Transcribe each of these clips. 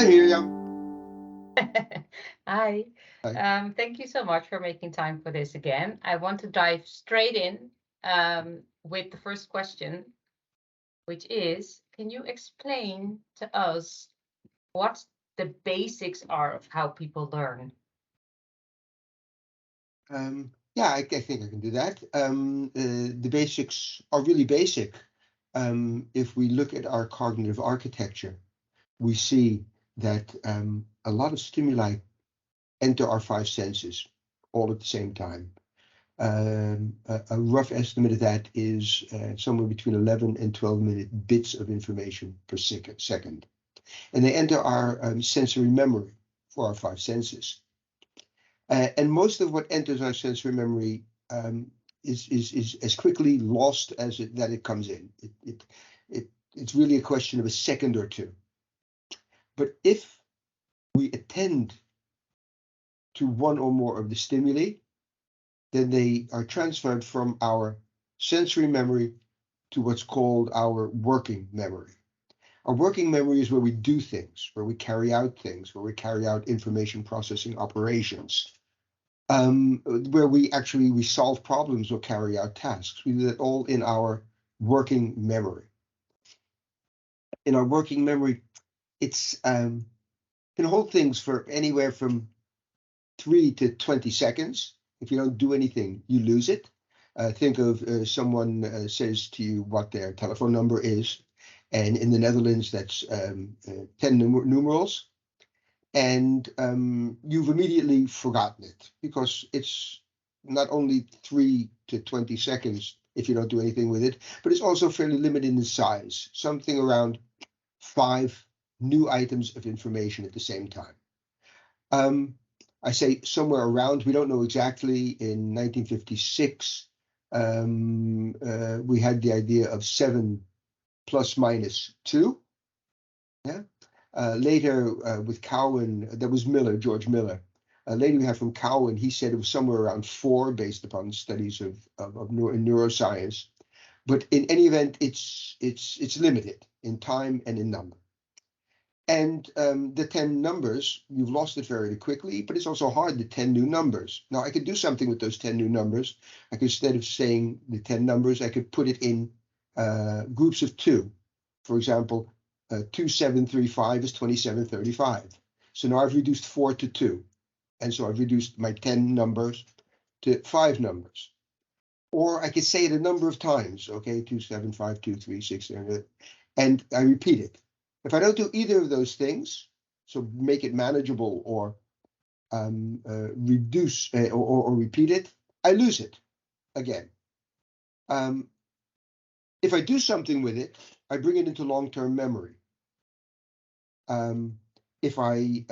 Hi, Mirjam. Hi. Hi. Thank you so much for making time for this again. I want to dive straight in with the first question, which is, can you explain to us what the basics are of how people learn? Yeah, I think I can do that. The basics are really basic. If we look at our cognitive architecture, we see that a lot of stimuli enter our five senses all at the same time. A rough estimate of that is somewhere between 11 and 12-minute bits of information per second. And they enter our sensory memory for our five senses. And most of what enters our sensory memory is as quickly lost as that it comes in. It's really a question of a second or two. But if we attend to one or more of the stimuli, then they are transferred from our sensory memory to what's called our working memory. Our working memory is where we do things, where we carry out things, where we carry out information processing operations. Where we solve problems or carry out tasks. We do that all in our working memory. In our working memory, it's can hold things for anywhere from 3 to 20 seconds. If you don't do anything, you lose it. Think of someone says to you what their telephone number is, and in the Netherlands, that's 10 numerals. And you've immediately forgotten it because it's not only 3 to 20 seconds if you don't do anything with it, but it's also fairly limited in size, something around 5 new items of information at the same time. I say somewhere around, we don't know exactly. In 1956, we had the idea of 7 plus minus 2. Yeah. Later, with Cowan, that was Miller, George Miller. Later, we had from Cowan, he said it was somewhere around 4 based upon studies of neuroscience. But in any event, it's limited in time and in number. And the 10 numbers, you've lost it very quickly, but it's also hard, the 10 new numbers. Now, I could do something with those 10 new numbers. I could, instead of saying the 10 numbers, I could put it in groups of 2. For example, 2735 is 2735. So now I've reduced 4 to 2. And so I've reduced my 10 numbers to 5 numbers. Or I could say it a number of times, okay, 275, 236, and I repeat it. If I don't do either of those things, so make it manageable or reduce or repeat it, I lose it again. If I do something with it, I bring it into long-term memory. If I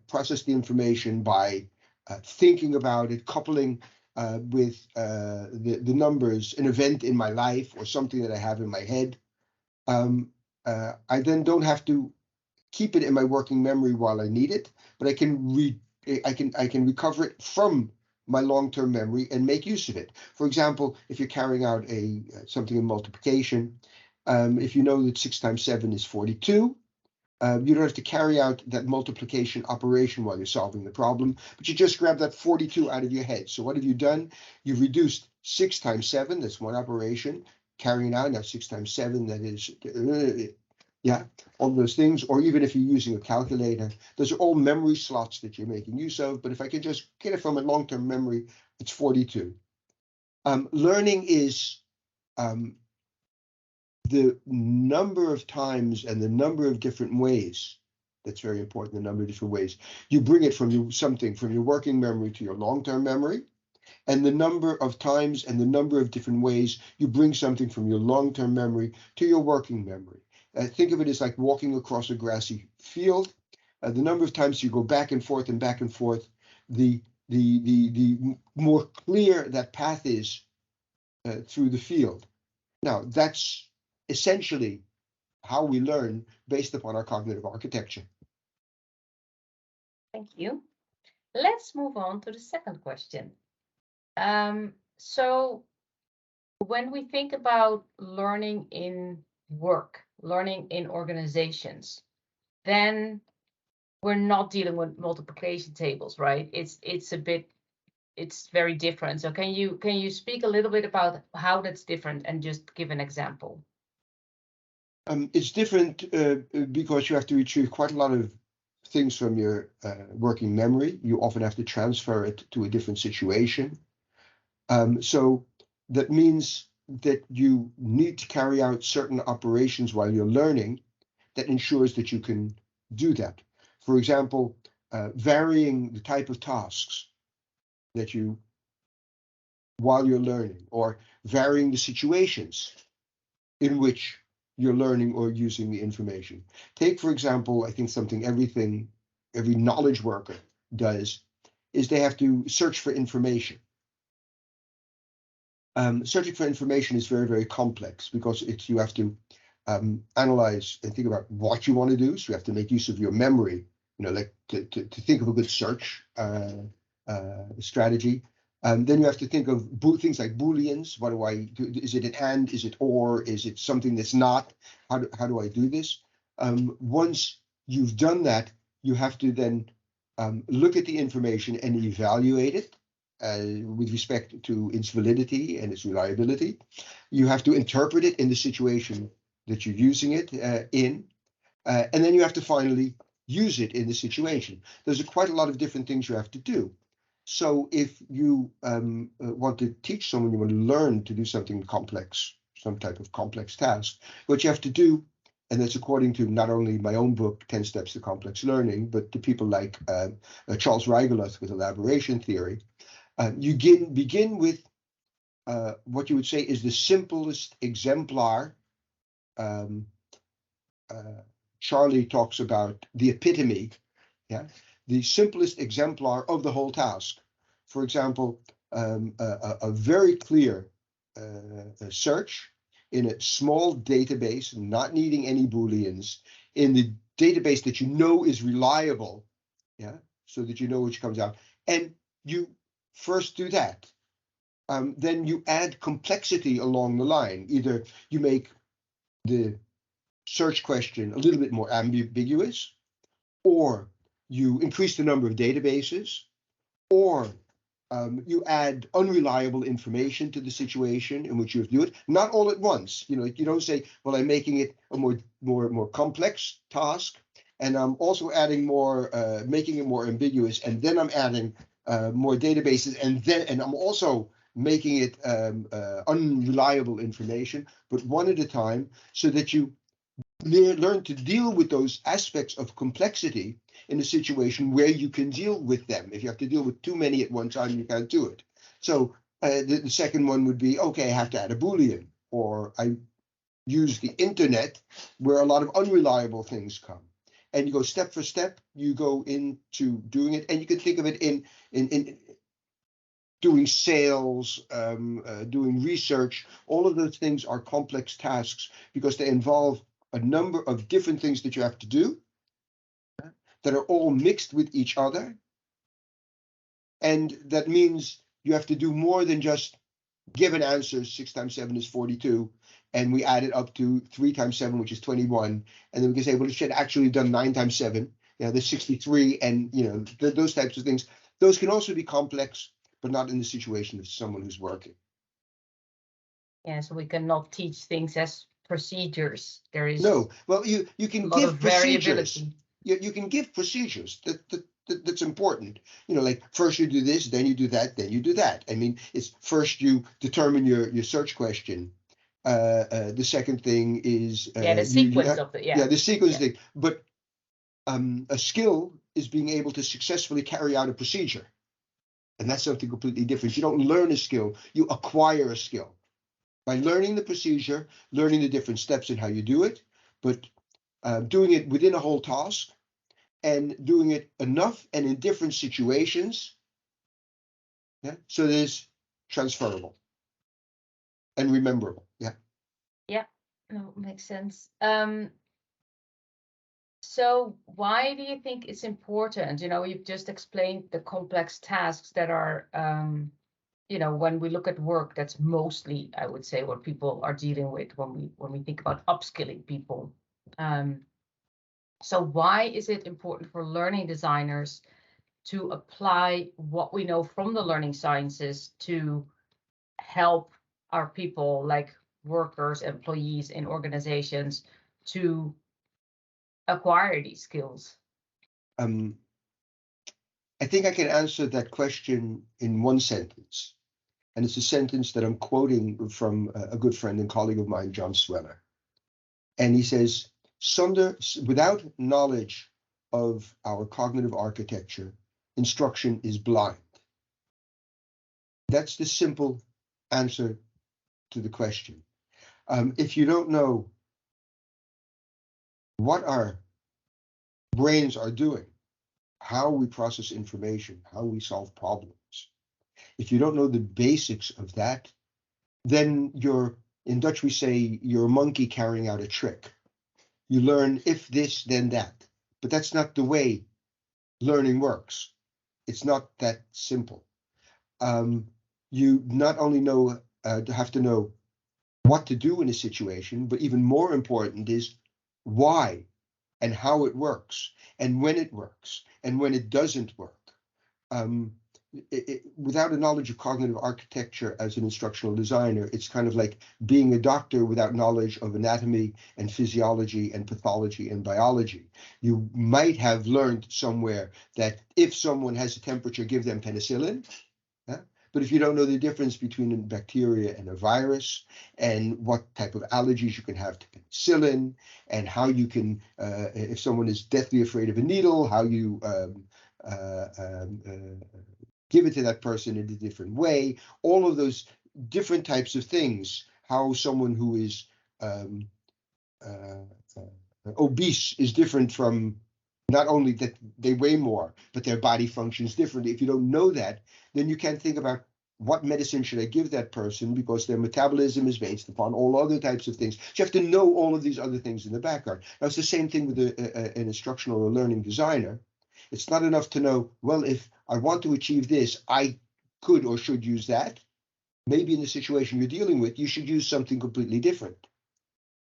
process the information by thinking about it, coupling with the numbers, an event in my life or something that I have in my head, I then don't have to keep it in my working memory while I need it, but I can recover it from my long-term memory and make use of it. For example, if you're carrying out something in multiplication, if you know that 6 times 7 is 42, you don't have to carry out that multiplication operation while you're solving the problem, but you just grab that 42 out of your head. So what have you done? You've reduced 6 times 7, that's one operation, carrying out. Now 6 times 7, that is, all those things. Or even if you're using a calculator, those are all memory slots that you're making use of. But if I can just get it from a long-term memory, it's 42. Learning is the number of times and the number of different ways. That's very important, the number of different ways. You bring it from your working memory to your long-term memory, and the number of times and the number of different ways you bring something from your long-term memory to your working memory. Think of it as like walking across a grassy field. The number of times you go back and forth, the more clear that path is through the field. Now, that's essentially how we learn based upon our cognitive architecture. Thank you. Let's move on to the second question. So when we think about learning in work, learning in organizations, then we're not dealing with multiplication tables, right? It's very different. So can you speak a little bit about how that's different and just give an example? It's different because you have to retrieve quite a lot of things from your working memory. You often have to transfer it to a different situation. So that means that you need to carry out certain operations while you're learning that ensures that you can do that. For example, varying the type of tasks that you while you're learning, or varying the situations in which you're learning or using the information. Take, for example, I think something every knowledge worker does is they have to search for information. Searching for information is very, very complex because you have to analyze and think about what you want to do. So you have to make use of your memory, like to think of a good search strategy. Then you have to think of things like Booleans. What do I do? Is it an and? Is it or? Is it something that's not? How do I do this? Once you've done that, you have to then look at the information and evaluate it with respect to its validity and its reliability. You have to interpret it in the situation that you're using it in. And then you have to finally use it in the situation. There's quite a lot of different things you have to do. So if you want to teach someone, you want to learn to do something complex, some type of complex task, what you have to do, and that's according to not only my own book, 10 Steps to Complex Learning, but to people like Charles Reigeluth with elaboration theory, you begin with what you would say is the simplest exemplar. Charlie talks about the epitome, the simplest exemplar of the whole task. For example, a very clear search in a small database, not needing any Booleans, in the database that you know is reliable, so that you know which comes out. And you first do that. Then you add complexity along the line. Either you make the search question a little bit more ambiguous, or you increase the number of databases, or you add unreliable information to the situation in which you have to do it. Not all at once. You don't say, well, I'm making it a more complex task, and I'm also adding more, making it more ambiguous, and then I'm adding more databases, and I'm also making it unreliable information, but one at a time, so that you learn to deal with those aspects of complexity in a situation where you can deal with them. If you have to deal with too many at one time, you can't do it. So the second one would be, okay, I have to add a Boolean, or I use the internet where a lot of unreliable things come. And you go step for step, you go into doing it, and you can think of it in doing sales, doing research. All of those things are complex tasks because they involve a number of different things that you have to do that are all mixed with each other. And that means you have to do more than just give an answer, 6 times 7 is 42, and we add it up to 3 times 7, which is 21. And then we can say, well, it should actually have done 9 times 7, there's 63, and those types of things. Those can also be complex, but not in the situation of someone who's working. Yeah, so we cannot teach things as procedures. There is no. Well, you can give procedures. You can give procedures. That's important. Like first you do this, then you do that, then you do that. I mean, it's first you determine your search question. The second thing is the sequence of the the sequence thing. But a skill is being able to successfully carry out a procedure, and that's something completely different. You don't learn a skill; you acquire a skill by learning the procedure, learning the different steps in how you do it, but doing it within a whole task and doing it enough and in different situations, so that it's transferable and rememberable. No, makes sense. So why do you think it's important? You've just explained the complex tasks that are when we look at work, that's mostly, I would say, what people are dealing with when we think about upskilling people. So why is it important for learning designers to apply what we know from the learning sciences to help our people, like workers, employees in organizations, to acquire these skills? I think I can answer that question in one sentence. And it's a sentence that I'm quoting from a good friend and colleague of mine, John Sweller. And he says, without knowledge of our cognitive architecture, instruction is blind. That's the simple answer to the question. If you don't know what our brains are doing, how we process information, how we solve problems, if you don't know the basics of that, then in Dutch we say, you're a monkey carrying out a trick. You learn if this, then that. But that's not the way learning works. It's not that simple. You not only have to know what to do in a situation, but even more important is why and how it works, and when it works, and when it doesn't work. Without a knowledge of cognitive architecture as an instructional designer, it's kind of like being a doctor without knowledge of anatomy and physiology and pathology and biology. You might have learned somewhere that if someone has a temperature, give them penicillin. Yeah? But if you don't know the difference between a bacteria and a virus, and what type of allergies you can have to penicillin, and how you can, if someone is deathly afraid of a needle, how you give it to that person in a different way, all of those different types of things, how someone who is obese is different from, not only that they weigh more, but their body functions differently. If you don't know that, then you can't think about what medicine should I give that person, because their metabolism is based upon all other types of things. So you have to know all of these other things in the background. Now, it's the same thing with an instructional or learning designer. It's not enough to know, well, if I want to achieve this, I could or should use that. Maybe in the situation you're dealing with, you should use something completely different.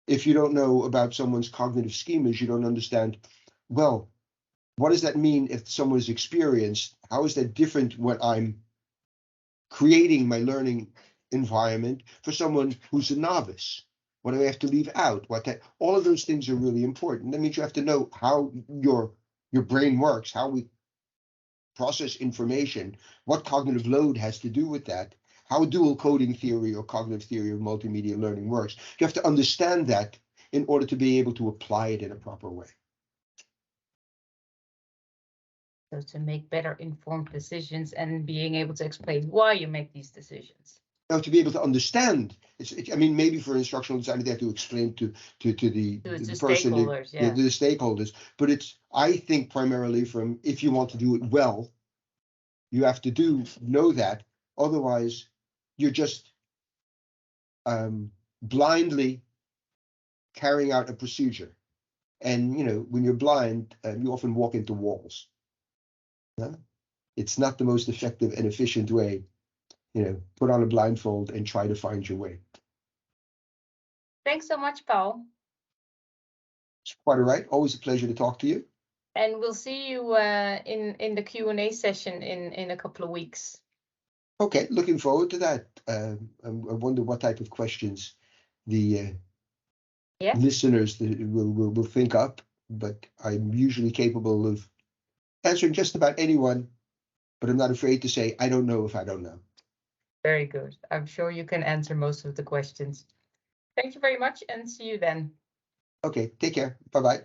If you don't know about someone's cognitive schemas, you don't understand, well, what does that mean if someone is experienced? How is that different when I'm creating my learning environment for someone who's a novice? What do I have to leave out? All of those things are really important. That means you have to know how your brain works, how we process information, what cognitive load has to do with that, how dual coding theory or cognitive theory of multimedia learning works. You have to understand that in order to be able to apply it in a proper way. So to make better informed decisions and being able to explain why you make these decisions. Now, to be able to understand, I mean, maybe for instructional design, they have to explain to the person, stakeholders, the stakeholders. But it's, I think, primarily from, if you want to do it well, you have to know that. Otherwise, you're just blindly carrying out a procedure. And, when you're blind, you often walk into walls. Yeah? It's not the most effective and efficient way. Put on a blindfold and try to find your way. Thanks so much, Paul. It's quite all right. Always a pleasure to talk to you. And we'll see you in the Q&A session in a couple of weeks. Okay, looking forward to that. I wonder what type of questions the listeners will think up, but I'm usually capable of answering just about anyone, but I'm not afraid to say, I don't know if I don't know. Very good. I'm sure you can answer most of the questions. Thank you very much, and see you then. Okay, take care. Bye-bye.